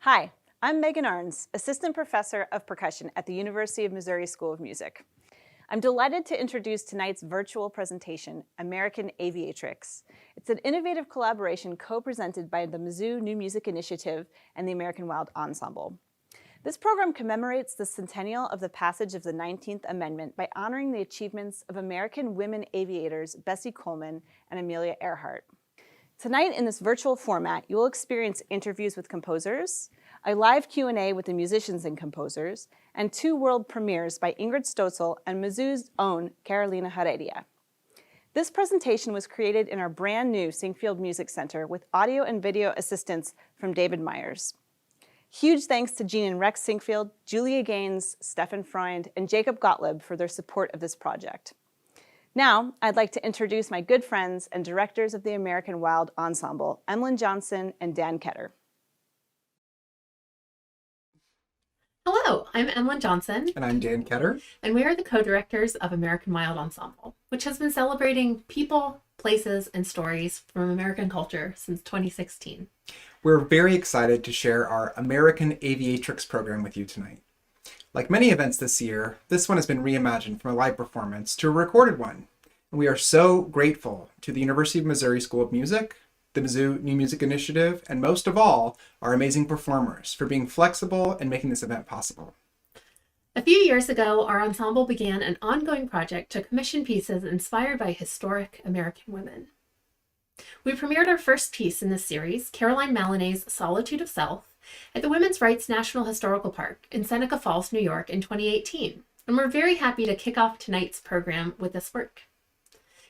Hi, I'm Megan Arns, Assistant Professor of Percussion at the University of Missouri School of Music. I'm delighted to introduce tonight's virtual presentation, American Aviatrix. It's an innovative collaboration co-presented by the Mizzou New Music Initiative and the American Wild Ensemble. This program commemorates the centennial of the passage of the 19th Amendment by honoring the achievements of American women aviators Bessie Coleman and Amelia Earhart. Tonight, in this virtual format, you will experience interviews with composers, a live Q&A with the musicians and composers, and 2 world premieres by Ingrid Stölzel and Mizzou's own Carolina Heredia. This presentation was created in our brand new Singfield Music Center with audio and video assistance from David Myers. Huge thanks to Jean and Rex Singfield, Julia Gaines, Stefan Freund, and Jacob Gottlieb for their support of this project. Now, I'd like to introduce my good friends and directors of the American Wild Ensemble, Emlyn Johnson and Dan Ketter. Hello, I'm Emlyn Johnson. And I'm Dan Ketter. And we are the co-directors of American Wild Ensemble, which has been celebrating people, places, and stories from American culture since 2016. We're very excited to share our American Aviatrix program with you tonight. Like many events this year, this one has been reimagined from a live performance to a recorded one. And we are so grateful to the University of Missouri School of Music, the Mizzou New Music Initiative, and most of all, our amazing performers for being flexible and making this event possible. A few years ago, our ensemble began an ongoing project to commission pieces inspired by historic American women. We premiered our first piece in this series, Caroline Maloney's Solitude of Self, at the Women's Rights National Historical Park in Seneca Falls, New York in 2018, and we're very happy to kick off tonight's program with this work.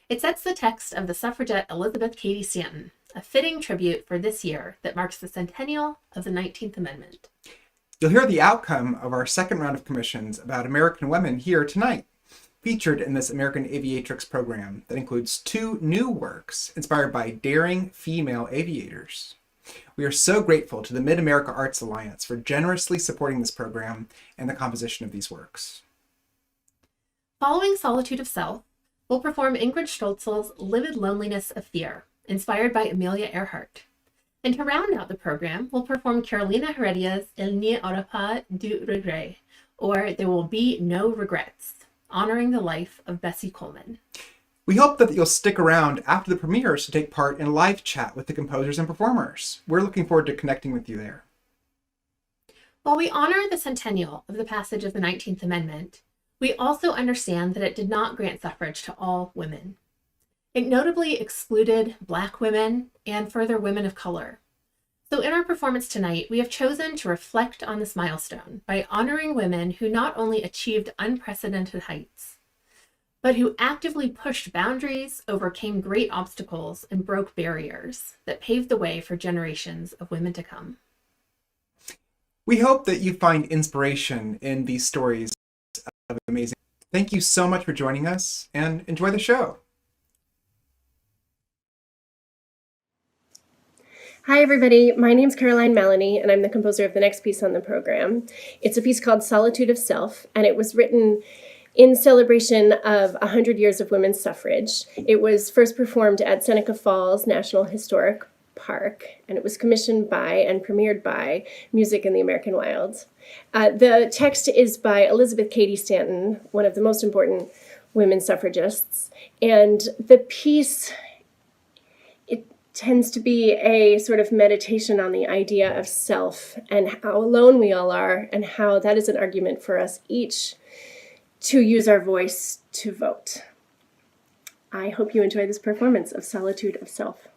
It sets the text of the suffragette Elizabeth Cady Stanton, a fitting tribute for this year that marks the centennial of the 19th Amendment. You'll hear the outcome of our second round of commissions about American women here tonight, featured in this American Aviatrix program that includes 2 new works inspired by daring female aviators. We are so grateful to the Mid-America Arts Alliance for generously supporting this program and the composition of these works. Following Solitude of Self, we'll perform Ingrid Stölzel's Livid Loneliness of Fear, inspired by Amelia Earhart. And to round out the program, we'll perform Carolina Heredia's Il n'y aura pas de regret, or There Will Be No Regrets, honoring the life of Bessie Coleman. We hope that you'll stick around after the premieres to take part in a live chat with the composers and performers. We're looking forward to connecting with you there. While we honor the centennial of the passage of the 19th Amendment, we also understand that it did not grant suffrage to all women. It notably excluded Black women and further women of color. So in our performance tonight, we have chosen to reflect on this milestone by honoring women who not only achieved unprecedented heights, but who actively pushed boundaries, overcame great obstacles, and broke barriers that paved the way for generations of women to come. We hope that you find inspiration in these stories of amazing. Thank you so much for joining us, and enjoy the show. Hi everybody, my name's Caroline Maloney and I'm the composer of the next piece on the program. It's a piece called Solitude of Self, and it was written in celebration of 100 years of women's suffrage. It was first performed at Seneca Falls National Historic Park, and it was commissioned by and premiered by Music in the American Wild. The text is by Elizabeth Cady Stanton, one of the most important women suffragists, and the piece tends to be a sort of meditation on the idea of self and how alone we all are, and how that is an argument for us each to use our voice to vote. I hope you enjoy this performance of Solitude of Self.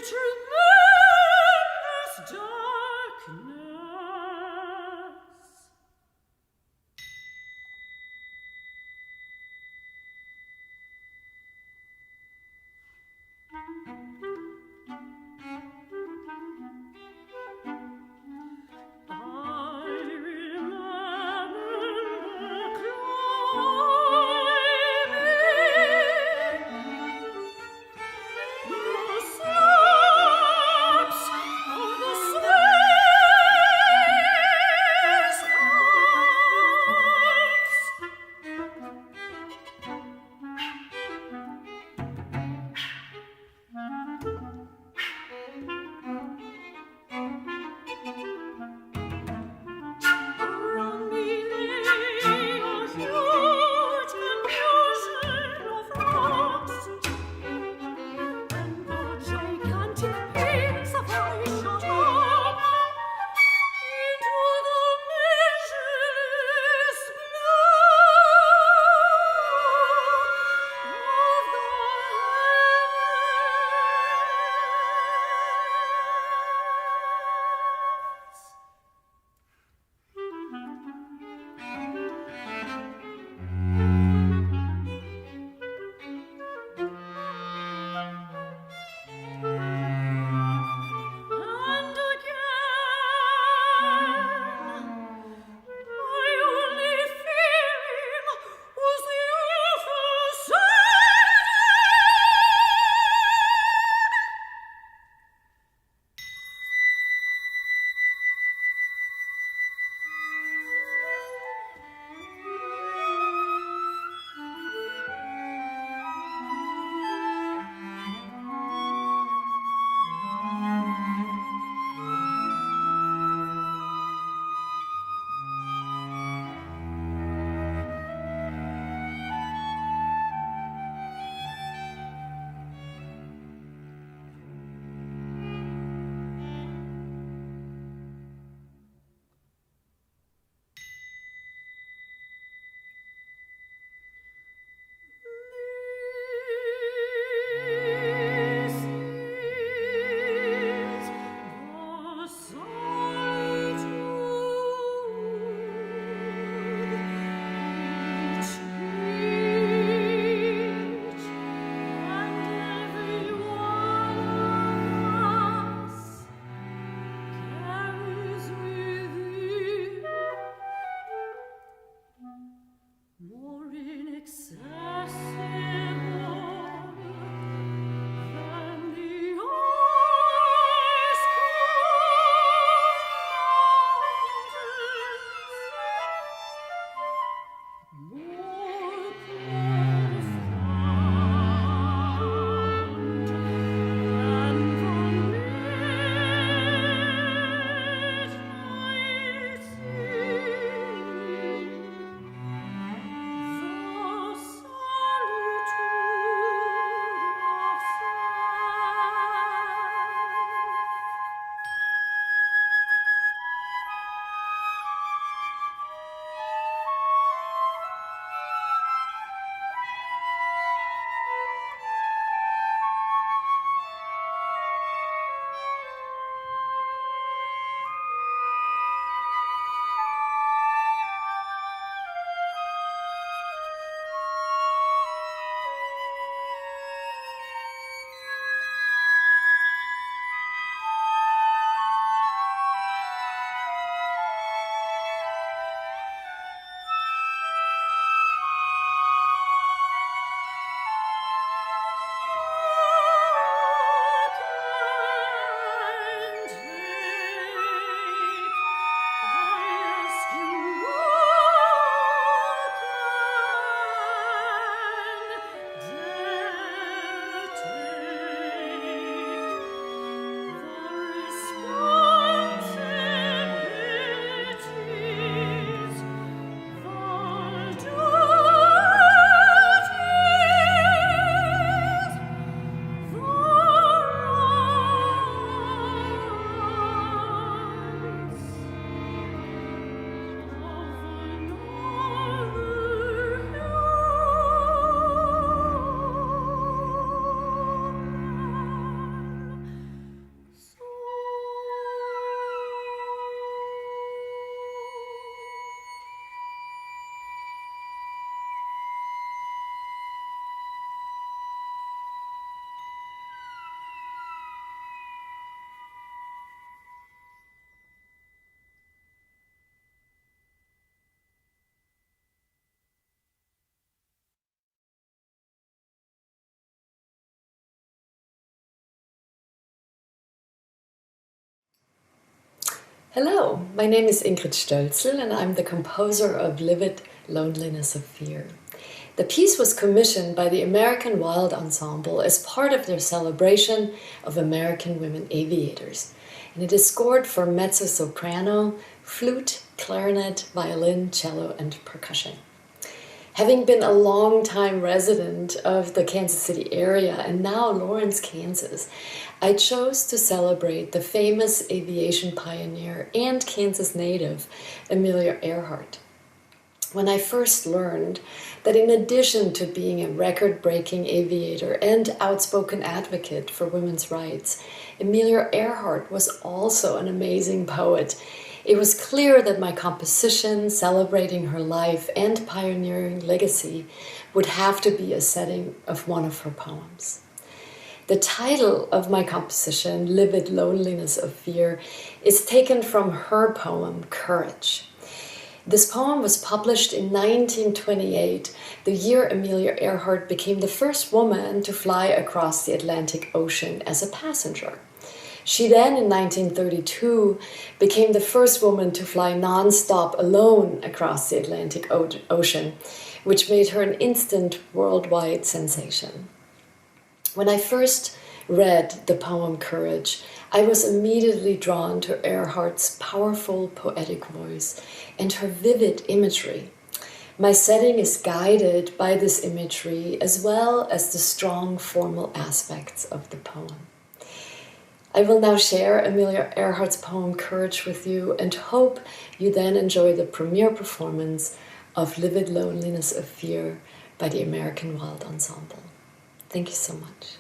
tremendous darkness. I remember climbing the Hello, my name is Ingrid Stölzel and I'm the composer of Livid, Loneliness of Fear. The piece was commissioned by the American Wild Ensemble as part of their celebration of American women aviators, and it is scored for mezzo-soprano, flute, clarinet, violin, cello, and percussion. Having been a long-time resident of the Kansas City area and now Lawrence, Kansas, I chose to celebrate the famous aviation pioneer and Kansas native, Amelia Earhart. When I first learned that in addition to being a record-breaking aviator and outspoken advocate for women's rights, Amelia Earhart was also an amazing poet, it was clear that my composition celebrating her life and pioneering legacy would have to be a setting of one of her poems. The title of my composition, Livid, Loneliness of Fear, is taken from her poem, Courage. This poem was published in 1928, the year Amelia Earhart became the first woman to fly across the Atlantic Ocean as a passenger. She then, in 1932, became the first woman to fly non-stop alone across the Atlantic Ocean, which made her an instant worldwide sensation. When I first read the poem Courage, I was immediately drawn to Earhart's powerful poetic voice and her vivid imagery. My setting is guided by this imagery as well as the strong formal aspects of the poem. I will now share Amelia Earhart's poem Courage with you and hope you then enjoy the premiere performance of Livid, Loneliness of Fear by the American Wild Ensemble. Thank you so much.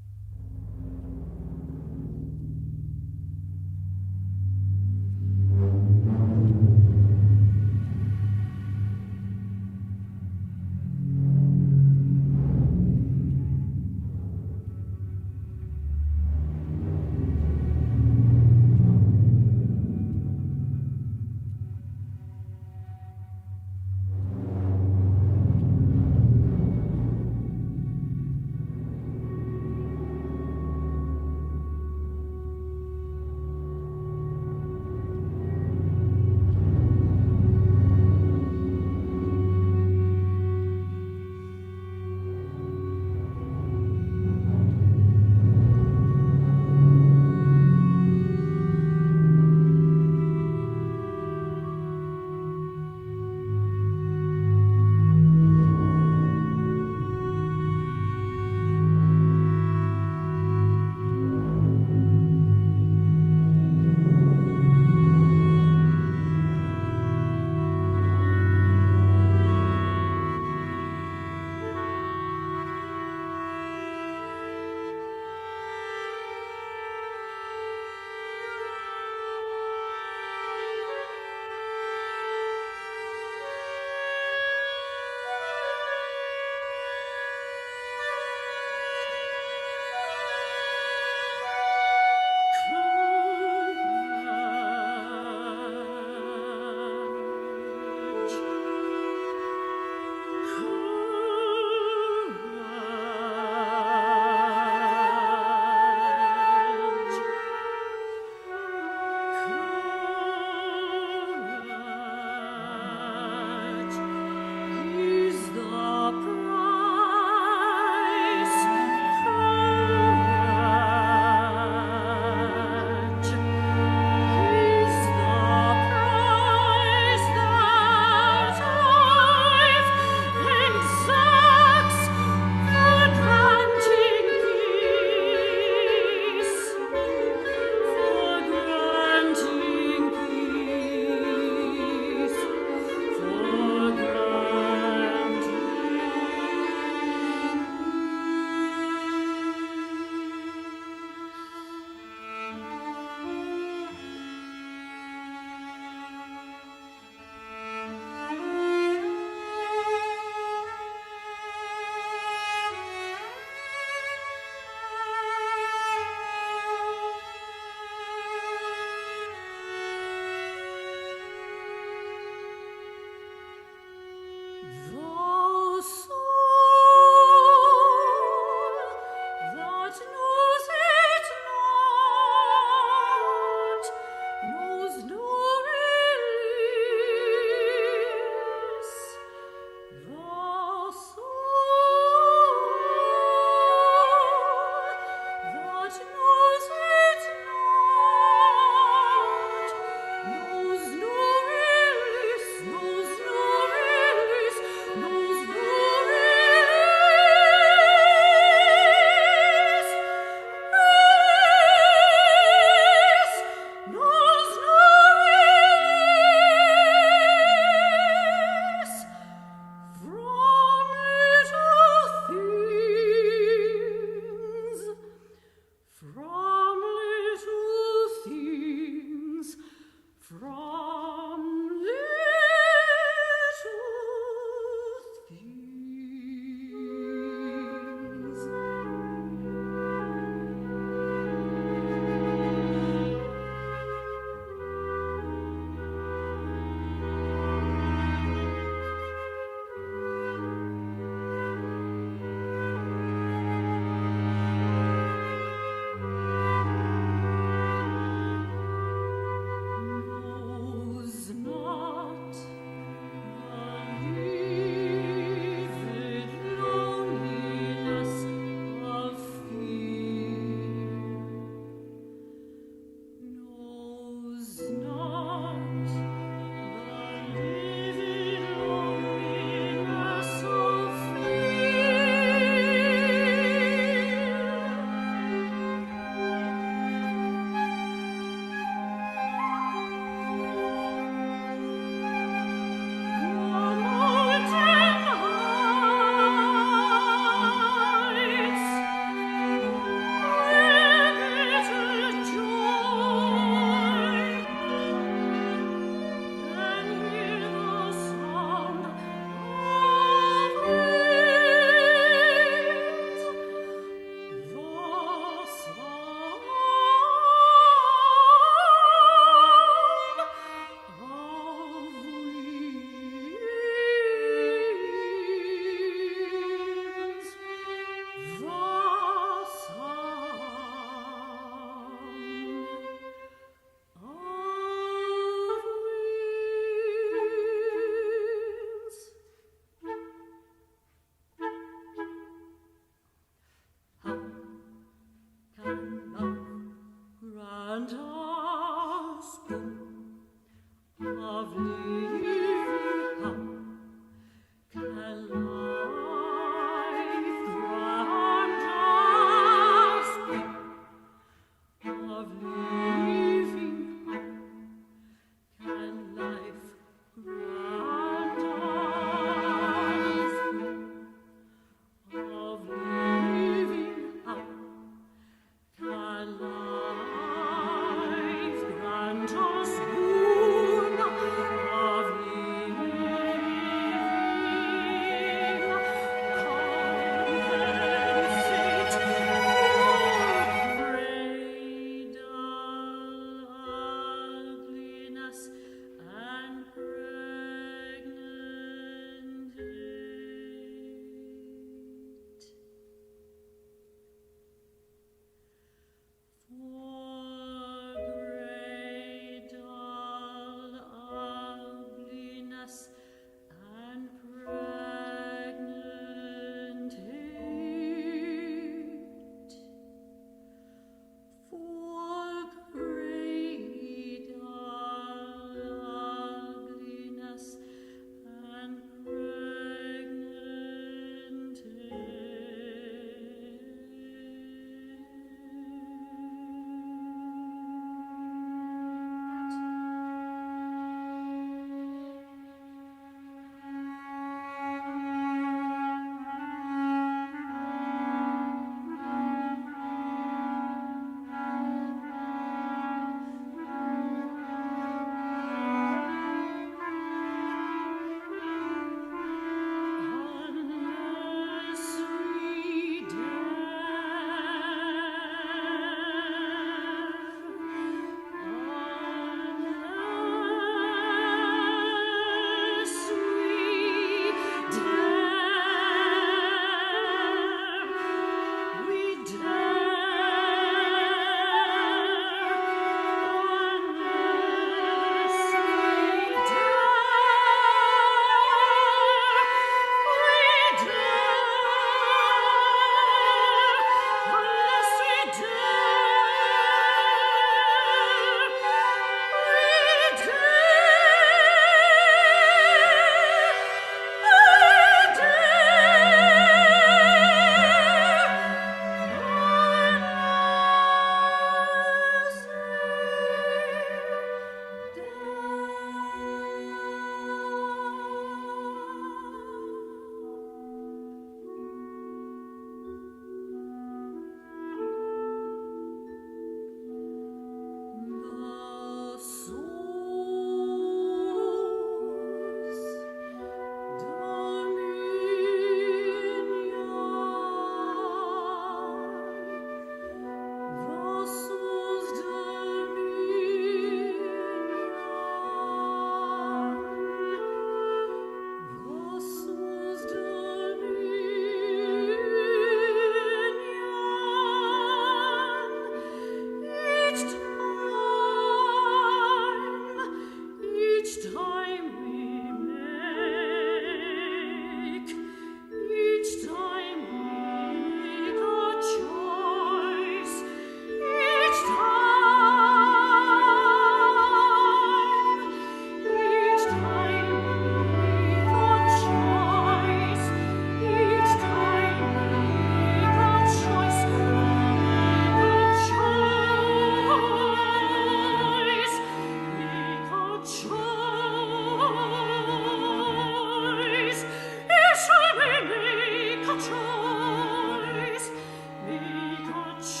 choice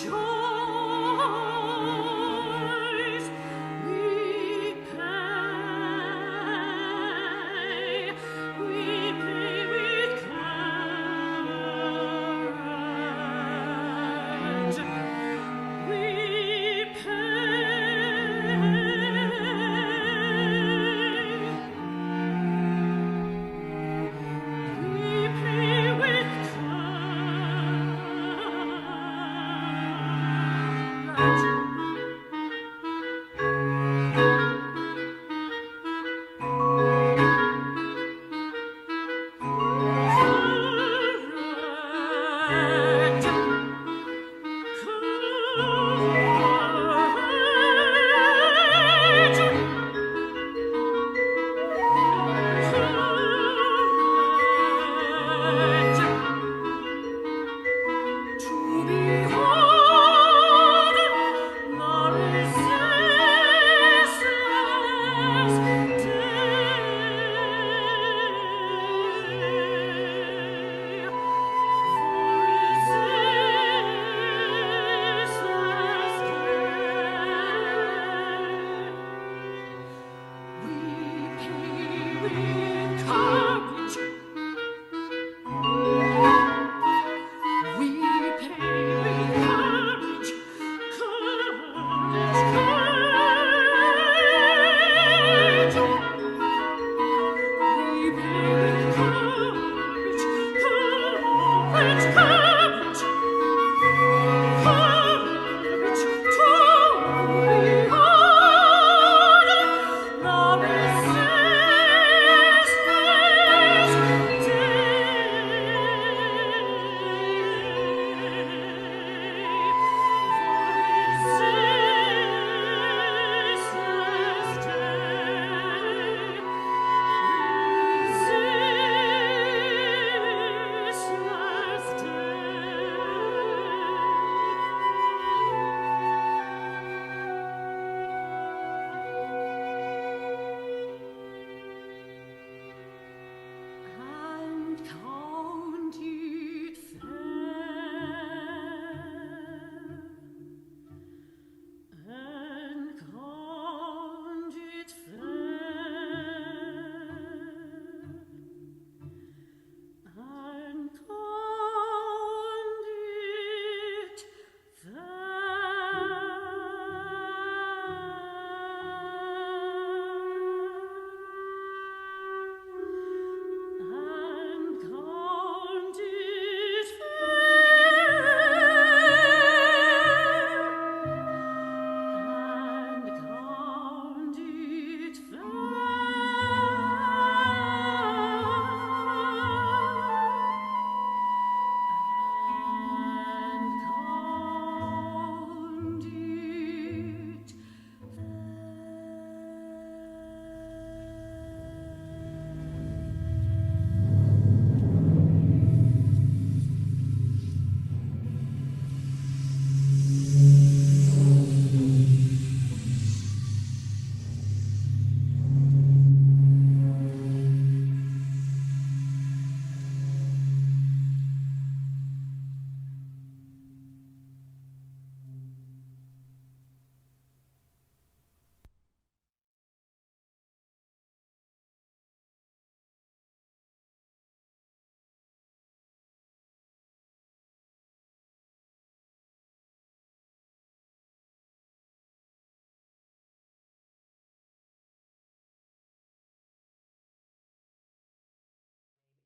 we pay with courage. We pay with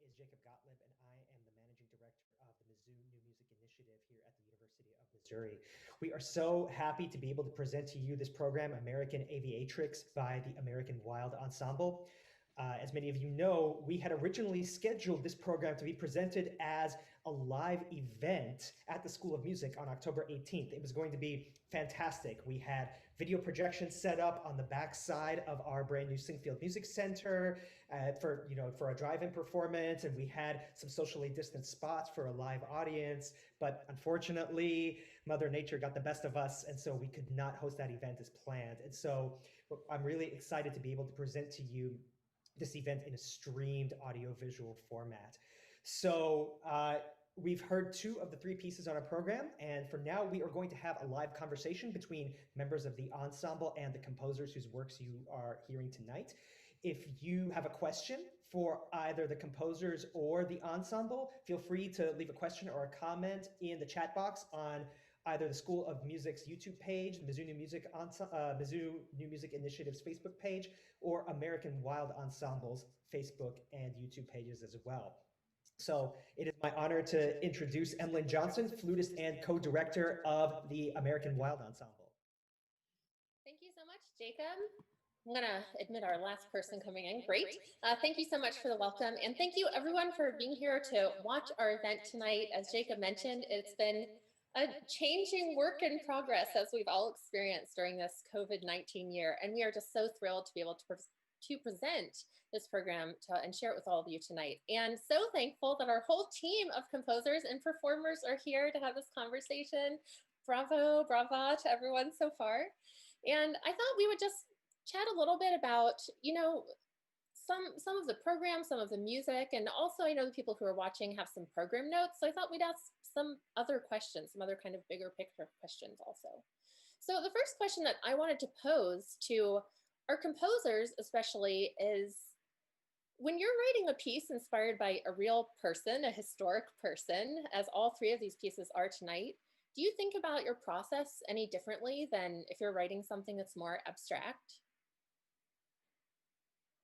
is Jacob Gottlieb, and I am the Managing Director of the Mizzou New Music Initiative here at the University of Missouri. We are so happy to be able to present to you this program, American Aviatrix by the American Wild Ensemble. As many of you know, we had originally scheduled this program to be presented as a live event at the School of Music on October 18th. It was going to be fantastic. We had video projections set up on the back side of our brand new Singfield Music Center for a drive-in performance, and we had some socially distanced spots for a live audience. But unfortunately, Mother Nature got the best of us, and so we could not host that event as planned. And so I'm really excited to be able to present to you this event in a streamed audiovisual format. So we've heard 2 of the 3 pieces on our program, and from now we are going to have a live conversation between members of the ensemble and the composers whose works you are hearing tonight. If you have a question for either the composers or the ensemble, feel free to leave a question or a comment in the chat box on either the School of Music's YouTube page, the Mizzou New Music Initiative's Facebook page, or American Wild Ensemble's Facebook and YouTube pages as well. So it is my honor to introduce Emlyn Johnson, flutist and co-director of the American Wild Ensemble. Thank you so much, Jacob. I'm gonna admit our last person coming in. Great. Thank you so much for the welcome. And thank you everyone for being here to watch our event tonight. As Jacob mentioned, it's been a changing work in progress as we've all experienced during this COVID-19 year. And we are just so thrilled to be able to present this program and share it with all of you tonight. And so thankful that our whole team of composers and performers are here to have this conversation. Bravo, brava to everyone so far. And I thought we would just chat a little bit about, you know, some of the program, some of the music, and also I know the people who are watching have some program notes. So I thought we'd ask some other questions, some other kind of bigger picture questions also. So the first question that I wanted to pose to our composers especially is, when you're writing a piece inspired by a real person, a historic person, as all 3 of these pieces are tonight, do you think about your process any differently than if you're writing something that's more abstract?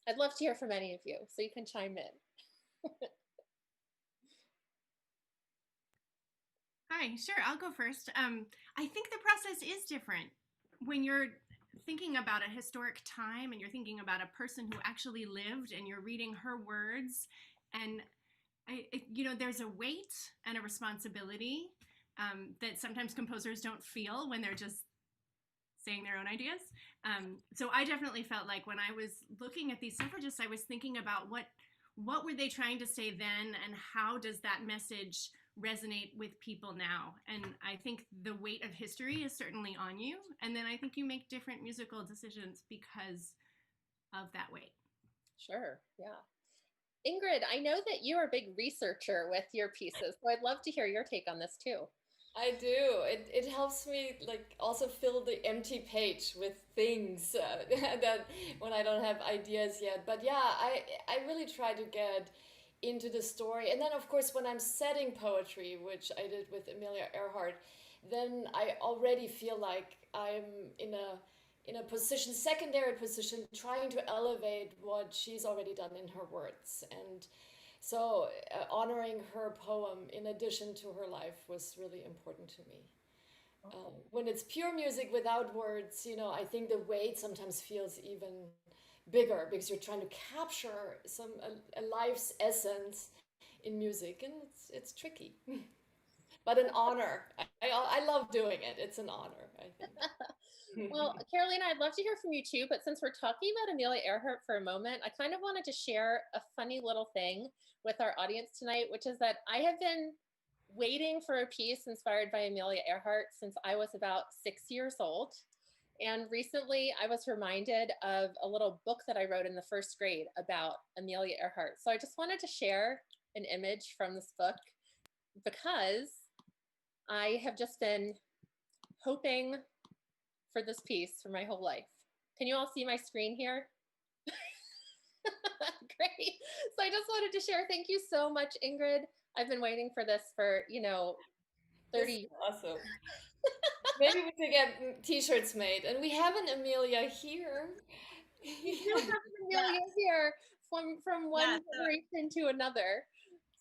I'd love to hear from any of you, so you can chime in. Hi, sure, I'll go first. I think the process is different. When you're thinking about a historic time and you're thinking about a person who actually lived and you're reading her words, and you know, there's a weight and a responsibility that sometimes composers don't feel when they're just saying their own ideas. So I definitely felt like when I was looking at these suffragists, I was thinking about what were they trying to say then, and how does that message resonate with people now? And I think the weight of history is certainly on you. And then I think you make different musical decisions because of that weight. Sure, yeah. Ingrid, I know that you're a big researcher with your pieces, so I'd love to hear your take on this too. I do. It helps me like also fill the empty page with things that when I don't have ideas yet. But yeah, I really try to get into the story. And then of course when I'm setting poetry, which I did with Amelia Earhart, then I already feel like I'm in a position, secondary position, trying to elevate what she's already done in her words. And so honoring her poem in addition to her life was really important to me. When it's pure music without words, you know, I think the weight sometimes feels even bigger because you're trying to capture a life's essence in music, and it's tricky. But an honor. I love doing it. It's an honor, I think. Well, Carolina, I'd love to hear from you too, but since we're talking about Amelia Earhart for a moment, I kind of wanted to share a funny little thing with our audience tonight, which is that I have been waiting for a piece inspired by Amelia Earhart since I was about 6 years old. And recently I was reminded of a little book that I wrote in the 1st grade about Amelia Earhart. So I just wanted to share an image from this book because I have just been hoping for this piece for my whole life. Can you all see my screen here? Great. So I just wanted to share. Thank you so much, Ingrid. I've been waiting for this for, 30 years. Awesome. Maybe we could get t-shirts made. And we have an Amelia here. We do have an Amelia here from one generation to another.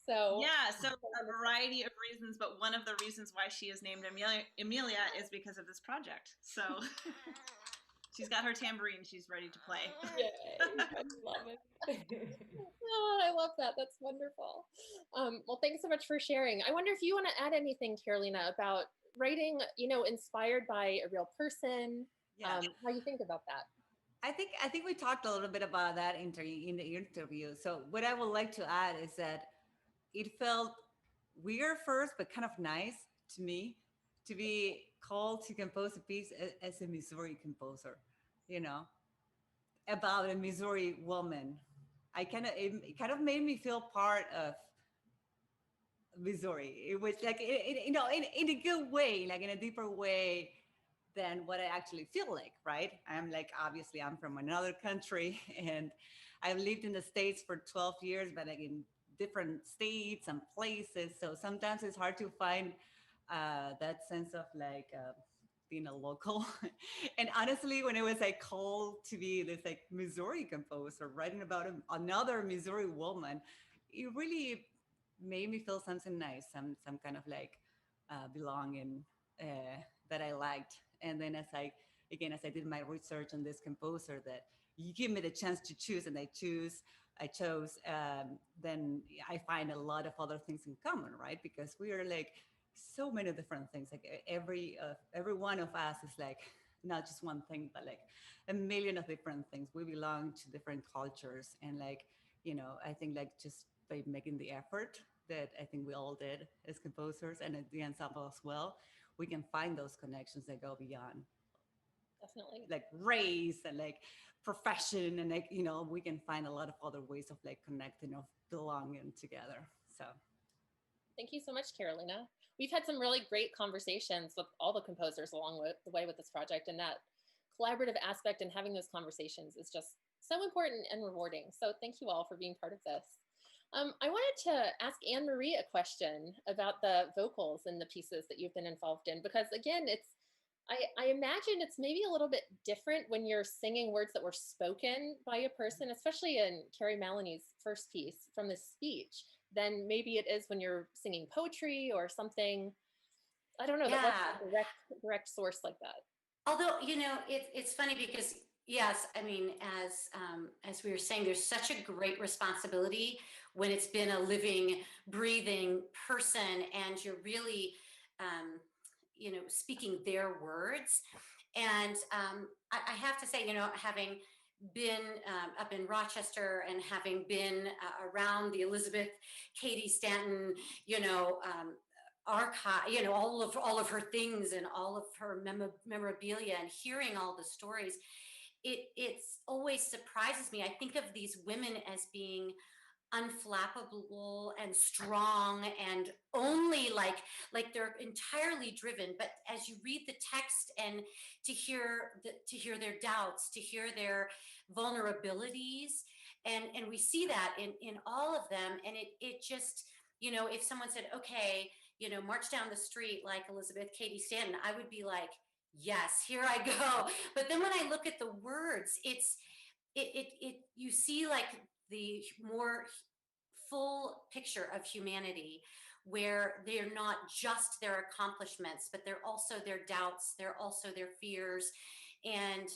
So a variety of reasons, but one of the reasons why she is named Amelia is because of this project. So she's got her tambourine, she's ready to play. Yay, I love it. Oh, I love that. That's wonderful. Well, thanks so much for sharing. I wonder if you want to add anything, Carolina, about writing, inspired by a real person, how you think about that. I think we talked a little bit about that in the interview. So what I would like to add is that it felt weird first, but kind of nice to me to be called to compose a piece as a Missouri composer, about a Missouri woman. It kind of made me feel part of Missouri. It was like, in a good way, like in a deeper way than what I actually feel like, right? I'm like, obviously, I'm from another country and I've lived in the States for 12 years, but like in different states and places. So sometimes it's hard to find that sense of like being a local. And honestly, when it was like called to be this like Missouri composer writing about another Missouri woman, it really made me feel something nice, some kind of like belonging that I liked. And then as I did my research on this composer, that you give me the chance to choose, and I chose, then I find a lot of other things in common, right? Because we are like so many different things. Like every one of us is like not just one thing, but like a million of different things. We belong to different cultures, and like, I think like just by making the effort that I think we all did as composers and at the ensemble as well, we can find those connections that go beyond Definitely. like race and like profession, and like, we can find a lot of other ways of like connecting, of belonging together. So Thank you so much, Carolina. We've had some really great conversations with all the composers along the way with this project, and that collaborative aspect and having those conversations is just so important and rewarding. So thank you all for being part of this. I wanted to ask Anne Marie a question about the vocals in the pieces that you've been involved in, because again, I imagine it's maybe a little bit different when you're singing words that were spoken by a person, especially in Carrie Maloney's first piece from this speech, than maybe it is when you're singing poetry or something. I don't know, that wasn't a direct source like that. Although, it's funny because yes, I mean, as we were saying, there's such a great responsibility when it's been a living, breathing person, and you're really, speaking their words. And I have to say, having been up in Rochester and having been around the Elizabeth Cady Stanton, archive, all of her things and all of her memorabilia, and hearing all the stories, it's always surprises me. I think of these women as being unflappable and strong, and only like they're entirely driven. But as you read the text and to hear their doubts, to hear their vulnerabilities, and we see that in all of them. And it just, if someone said, okay, march down the street like Elizabeth Cady Stanton, I would be like, yes, here I go. But then when I look at the words, it you see like the more full picture of humanity, where they're not just their accomplishments, but they're also their doubts, they're also their fears. And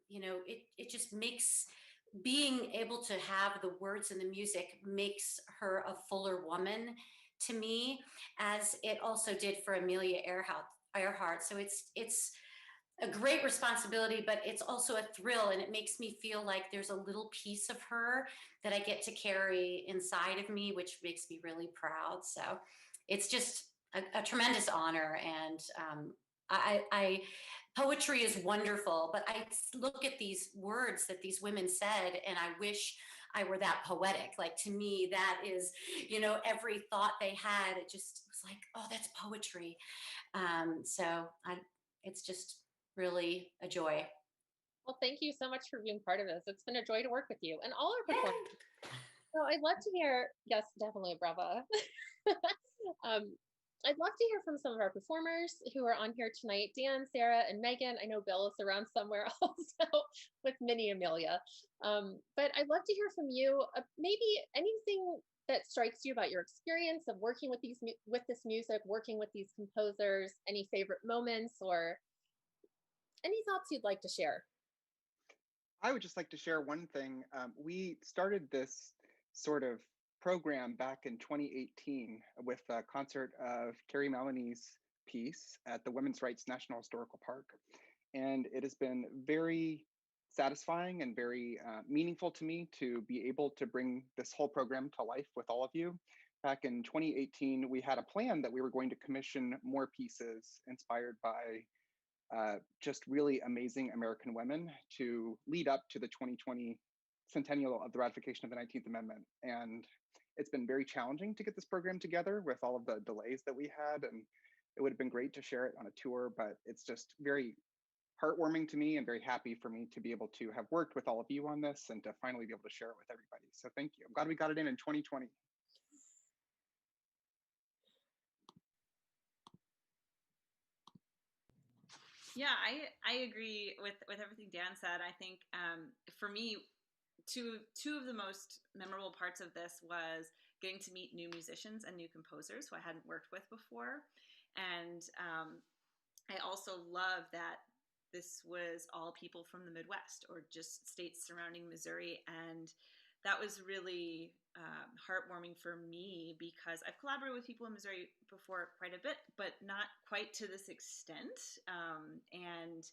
it just makes, being able to have the words and the music makes her a fuller woman to me, as it also did for Amelia Earhart. So it's a great responsibility, but it's also a thrill, and it makes me feel like there's a little piece of her that I get to carry inside of me, which makes me really proud. So it's just a tremendous honor. And poetry is wonderful, but I look at these words that these women said, and I wish I were that poetic. Like, to me, that is, every thought they had, it just was like, oh, that's poetry. It's just really a joy. Well, thank you so much for being part of this. It's been a joy to work with you and all our performers. So I'd love to hear, yes, definitely, brava. I'd love to hear from some of our performers who are on here tonight, Dan, Sarah, and Megan. I know Bill is around somewhere also with mini Amelia. But I'd love to hear from you, maybe anything that strikes you about your experience of working with this music, working with these composers, any favorite moments, or any thoughts you'd like to share? I would just like to share one thing. We started this sort of program back in 2018 with a concert of Carrie Maloney's piece at the Women's Rights National Historical Park. And it has been very satisfying and very meaningful to me to be able to bring this whole program to life with all of you. Back in 2018, we had a plan that we were going to commission more pieces inspired by just really amazing American women to lead up to the 2020 centennial of the ratification of the 19th Amendment. And it's been very challenging to get this program together with all of the delays that we had, and it would have been great to share it on a tour, but it's just very heartwarming to me and very happy for me to be able to have worked with all of you on this and to finally be able to share it with everybody. So thank you. I'm glad we got it in 2020. Yeah, I agree with everything Dan said. I think for me, two of the most memorable parts of this was getting to meet new musicians and new composers who I hadn't worked with before, and I also love that this was all people from the Midwest or just states surrounding Missouri, and that was really heartwarming for me because I've collaborated with people in Missouri before quite a bit, but not quite to this extent. And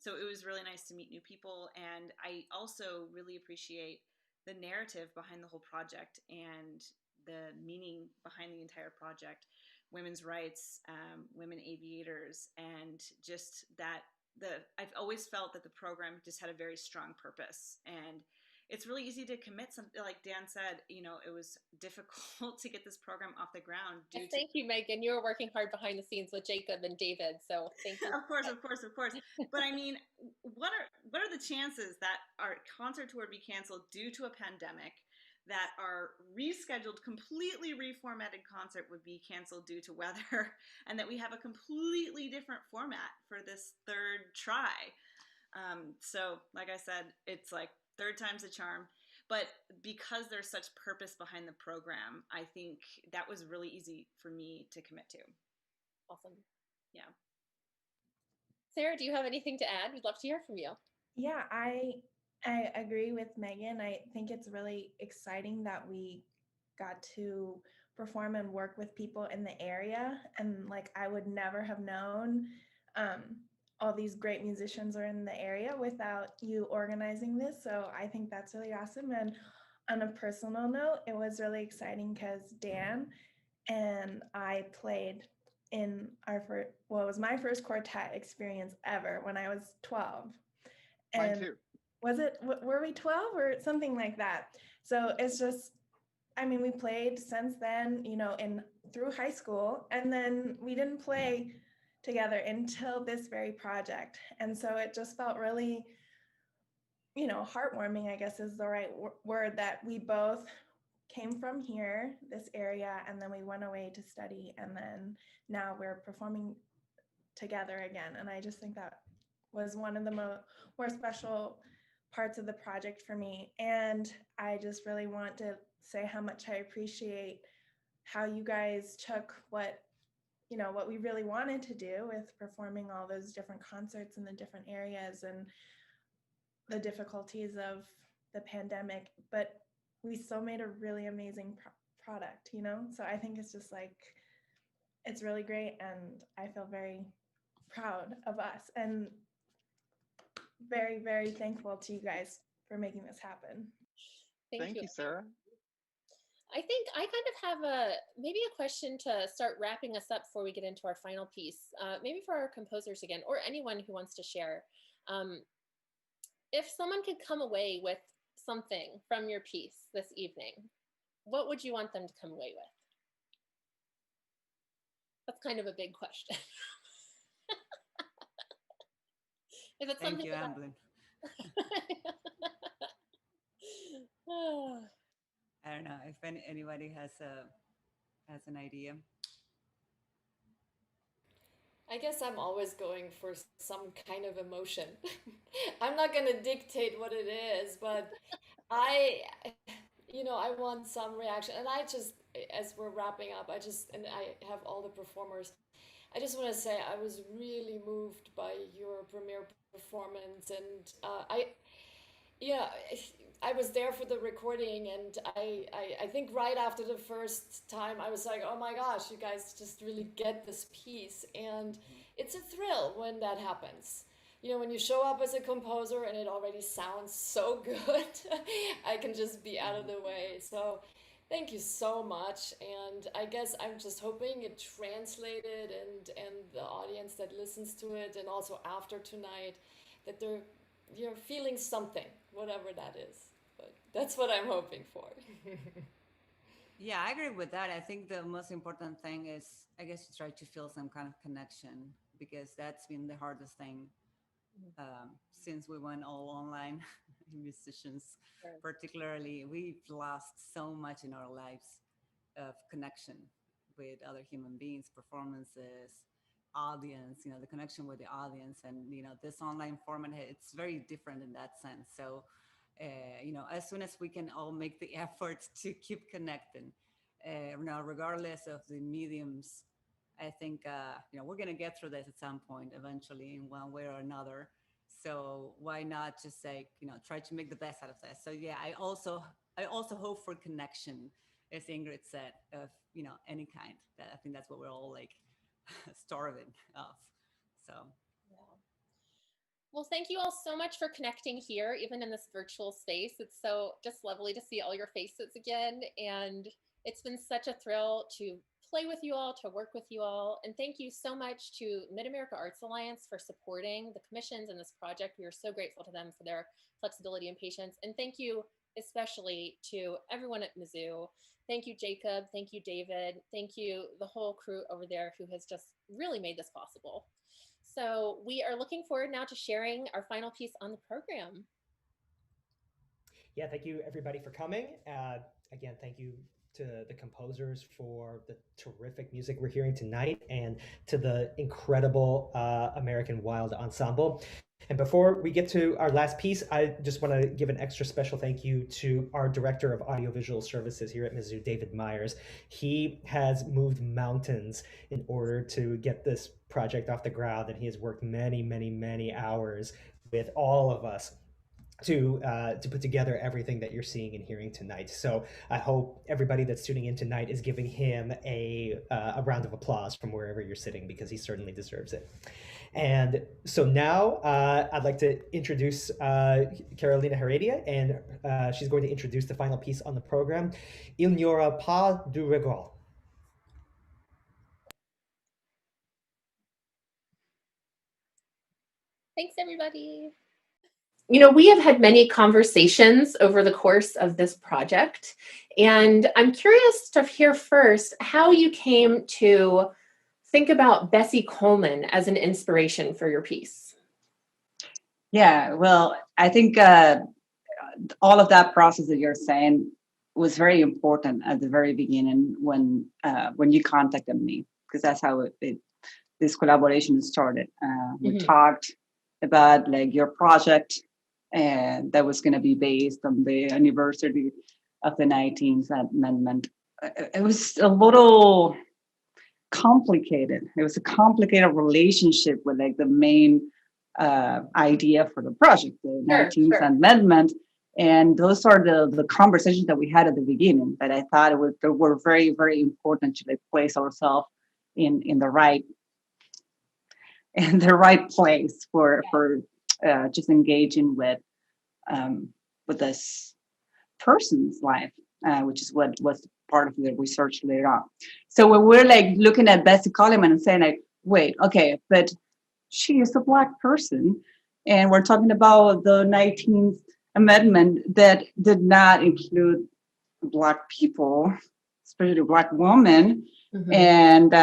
so it was really nice to meet new people. And I also really appreciate the narrative behind the whole project and the meaning behind the entire project, women's rights, women aviators, and just that I've always felt that the program just had a very strong purpose. And it's really easy to commit something, like Dan said, it was difficult to get this program off the ground. Thank you, Megan. You were working hard behind the scenes with Jacob and David, so thank you. Of course. But I mean, what are the chances that our concert tour would be canceled due to a pandemic, that our rescheduled, completely reformatted concert would be canceled due to weather, and that we have a completely different format for this third try? So like I said, it's like third time's a charm, but because there's such purpose behind the program, I think that was really easy for me to commit to. Awesome. Yeah. Sarah, do you have anything to add? We'd love to hear from you. Yeah, I agree with Megan. I think it's really exciting that we got to perform and work with people in the area. And like, I would never have known all these great musicians are in the area without you organizing this. So I think that's really awesome. And on a personal note, it was really exciting because Dan and I played in it was my first quartet experience ever when I was 12. And mine too. Were we 12 or something like that? So it's just, I mean, we played since then, through high school, and then we didn't play together until this very project. And so it just felt really, heartwarming, I guess is the right word, that we both came from here, this area, and then we went away to study, and then now we're performing together again. And I just think that was one of the more special parts of the project for me. And I just really want to say how much I appreciate how you guys took what we really wanted to do with performing all those different concerts in the different areas and the difficulties of the pandemic, but we still made a really amazing product, So I think it's just like, it's really great. And I feel very proud of us and very, very thankful to you guys for making this happen. Thank you, Sarah. I think I kind of have maybe a question to start wrapping us up before we get into our final piece, maybe for our composers again, or anyone who wants to share. If someone could come away with something from your piece this evening, what would you want them to come away with? That's kind of a big question. If it's Thank you, Amblin. I don't know if anybody has an idea. I guess I'm always going for some kind of emotion. I'm not going to dictate what it is, but I want some reaction. And I just, as we're wrapping up, and I have all the performers, I just want to say I was really moved by your premiere performance. And I was there for the recording, and I think right after the first time I was like, oh my gosh, you guys just really get this piece. And it's a thrill when that happens. When you show up as a composer and it already sounds so good, I can just be out of the way. So thank you so much. And I guess I'm just hoping it translated and the audience that listens to it, and also after tonight, that you're feeling something, whatever that is. But that's what I'm hoping for. Yeah, I agree with that. I think the most important thing is, I guess, to try to feel some kind of connection, because that's been the hardest thing since we went all online. Musicians, particularly, we've lost so much in our lives of connection with other human beings, performances, audience, the connection with the audience. And this online format, it's very different in that sense. So as soon as we can all make the efforts to keep connecting, regardless of the mediums, I think we're gonna get through this at some point eventually in one way or another. So why not just say, try to make the best out of this. So yeah, I also hope for connection, as Ingrid said, of any kind. That I think that's what we're all like starving of. So Well, thank you all so much for connecting here, even in this virtual space. It's so just lovely to see all your faces again. And it's been such a thrill to play with you all, to work with you all. And thank you so much to Mid-America Arts Alliance for supporting the commissions and this project. We are so grateful to them for their flexibility and patience. And thank you especially to everyone at Mizzou. Thank you, Jacob. Thank you, David. Thank you, the whole crew over there who has just really made this possible. So we are looking forward now to sharing our final piece on the program. Yeah, thank you everybody for coming. Again, thank you to the composers for the terrific music we're hearing tonight, and to the incredible American Wild Ensemble. And before we get to our last piece, I just want to give an extra special thank you to our Director of Audiovisual Services here at Mizzou, David Myers. He has moved mountains in order to get this project off the ground, and he has worked many, many, many hours with all of us to put together everything that you're seeing and hearing tonight. So I hope everybody that's tuning in tonight is giving him a round of applause from wherever you're sitting, because he certainly deserves it. And so now I'd like to introduce Carolina Heredia, and she's going to introduce the final piece on the program, Il n'y aura pas de regret. Thanks, everybody. We have had many conversations over the course of this project, and I'm curious to hear first how you came to think about Bessie Coleman as an inspiration for your piece. Yeah, well, I think all of that process that you're saying was very important at the very beginning when you contacted me, because that's how this collaboration started. We talked about like your project, and that was going to be based on the anniversary of the 19th Amendment. It was a little complicated. It was a complicated relationship with like the main idea for the project, the 19th Amendment. And those are the conversations that we had at the beginning that I thought were very, very important to like place ourselves in the right place for just engaging with this person's life, which is what was part of the research later on. So when we're like looking at Bessie Coleman and saying like, wait, okay, but she is a Black person, and we're talking about the 19th Amendment that did not include Black people, especially Black women. And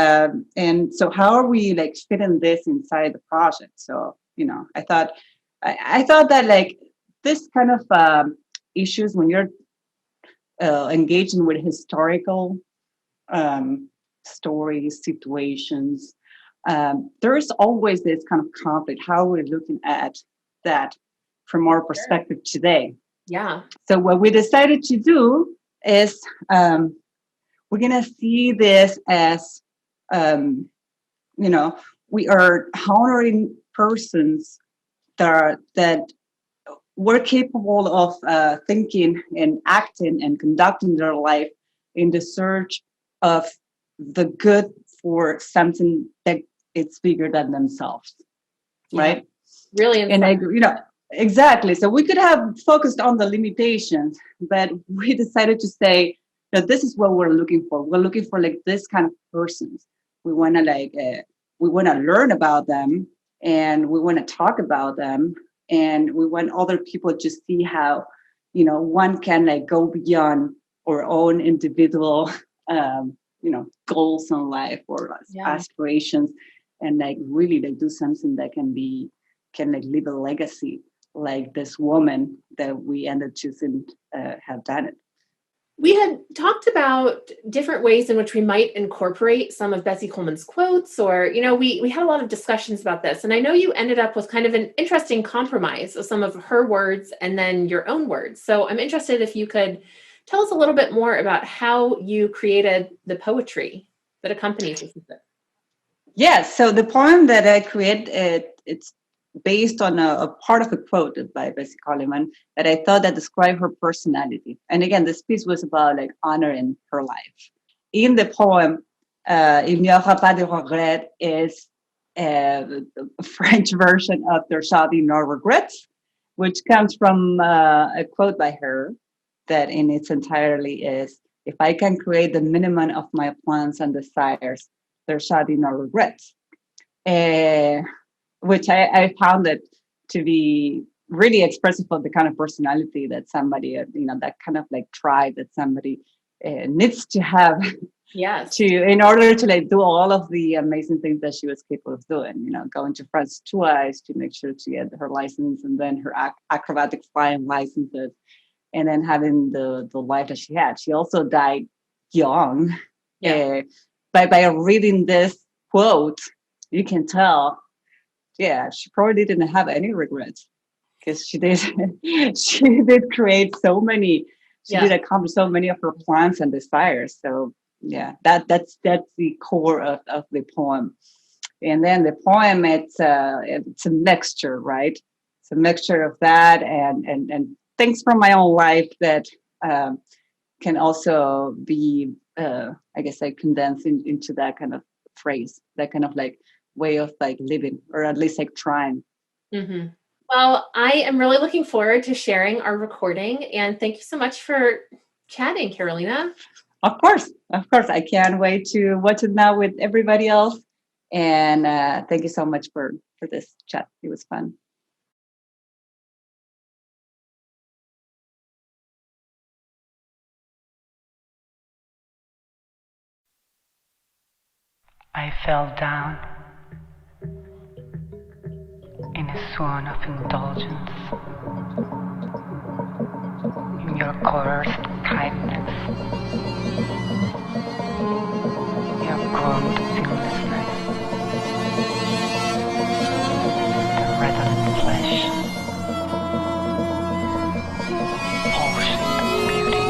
so how are we like fitting this inside the project? So I thought that like this kind of issues, when you're engaging with historical stories, situations, there is always this kind of conflict. How we're looking at that from our perspective today. Yeah. So what we decided to do is we're gonna see this as we are honoring persons that were capable of thinking and acting and conducting their life in the search of the good for something that it's bigger than themselves, right? Really, and exactly. So we could have focused on the limitations, but we decided to say that this is what we're looking for. We're looking for like this kind of persons. We want to learn about them, and we want to talk about them, and we want other people to see how one can like go beyond our own individual, goals in life or aspirations, and like really like do something that can like leave a legacy, like this woman that we ended choosing have done it. We had talked about different ways in which we might incorporate some of Bessie Coleman's quotes, or, we had a lot of discussions about this. And I know you ended up with kind of an interesting compromise of some of her words and then your own words. So I'm interested if you could tell us a little bit more about how you created the poetry that accompanies this. Yes, so the poem that I created, it's based on a part of a quote by Bessie Coleman that I thought that described her personality. And again, this piece was about like honoring her life. In the poem, Il n'y aura pas de regret is a French version of There Shall Be No Regrets, which comes from a quote by her that in its entirety is, if I can create the minimum of my plans and desires, there shall be no regrets. Which I found it to be really expressive of the kind of personality that somebody, that kind of like tribe that somebody needs to have. Yes. In order to like do all of the amazing things that she was capable of doing, going to France twice to make sure to get her license, and then her acrobatic flying licenses, and then having the life that she had. She also died young. Yeah. By reading this quote, you can tell, she probably didn't have any regrets, because she did create so many. She did accomplish so many of her plans and desires. So that's the core of the poem. And then the poem, it's a mixture, right? It's a mixture of that and things from my own life that can also be, I guess, like condensed into that kind of phrase, that kind of like way of like living, or at least like trying. Mm-hmm. Well, I am really looking forward to sharing our recording, and thank you so much for chatting, Carolina. Of course. I can't wait to watch it now with everybody else. And thank you so much for this chat. It was fun. I fell down in a swoon of indulgence in your coerced kindness, your groomed sinlessness, the redolent flesh, potioned beauty.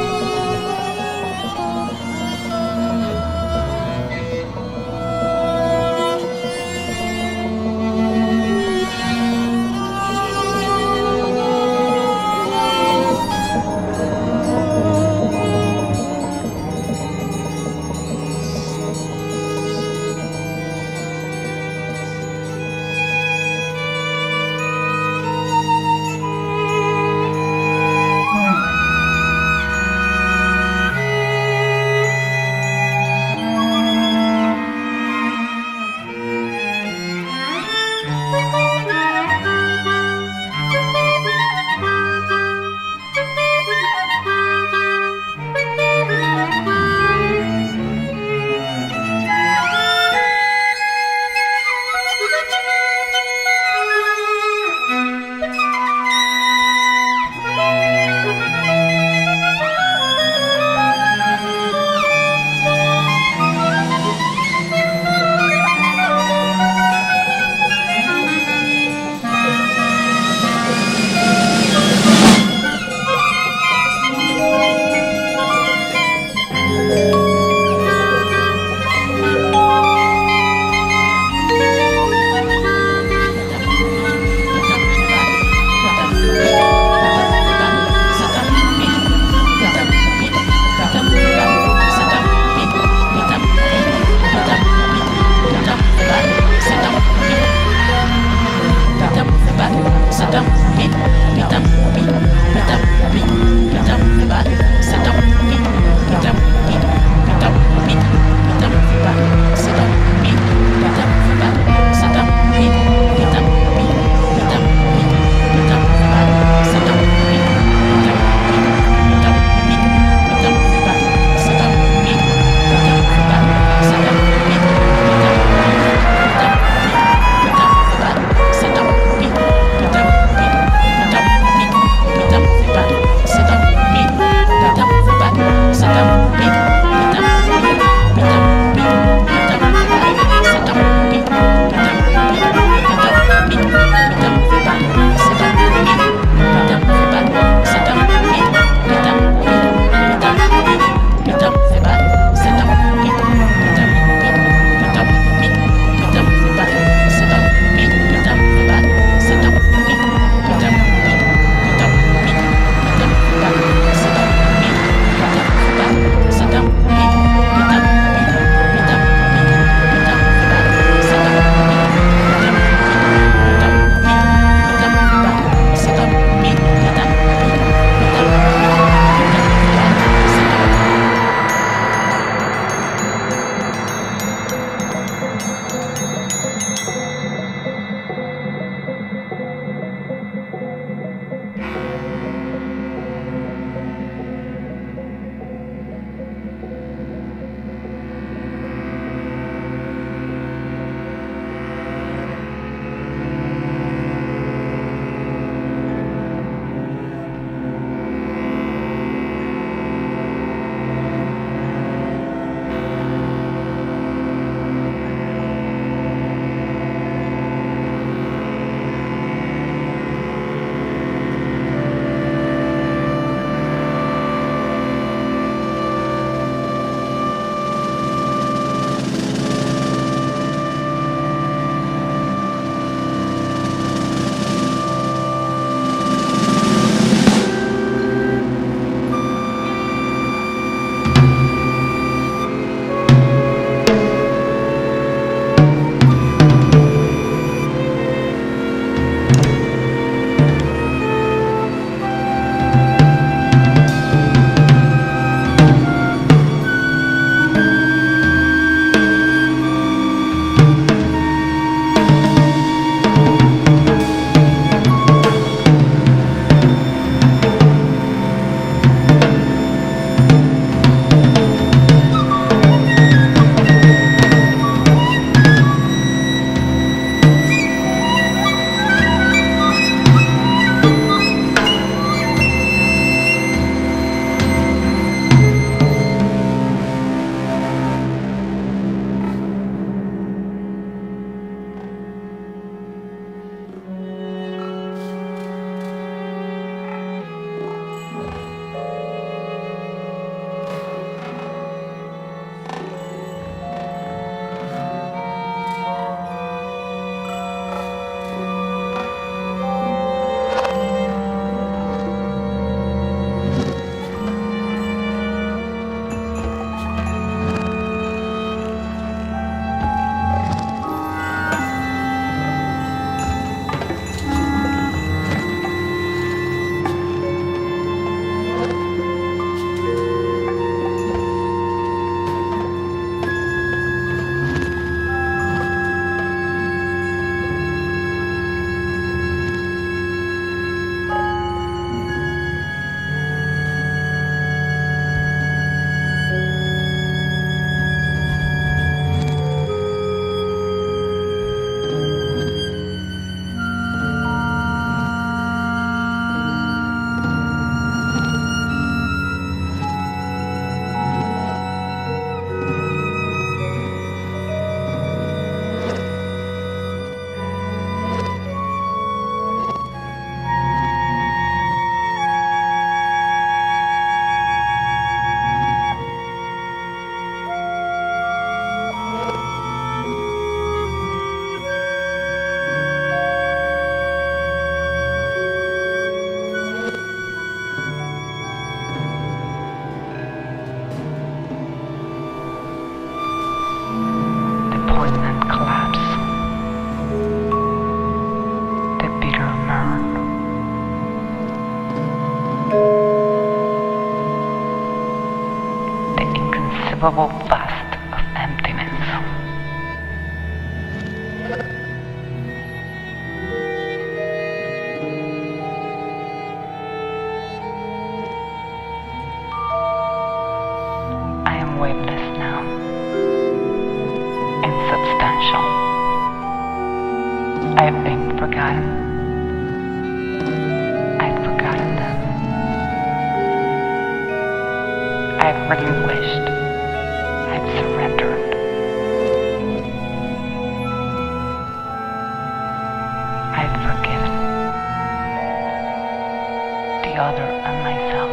unconceivable vast of emptiness. I am weightless now, insubstantial. I have been forgotten. I've forgotten them. I've relinquished. I've surrendered. I've forgiven the other and myself.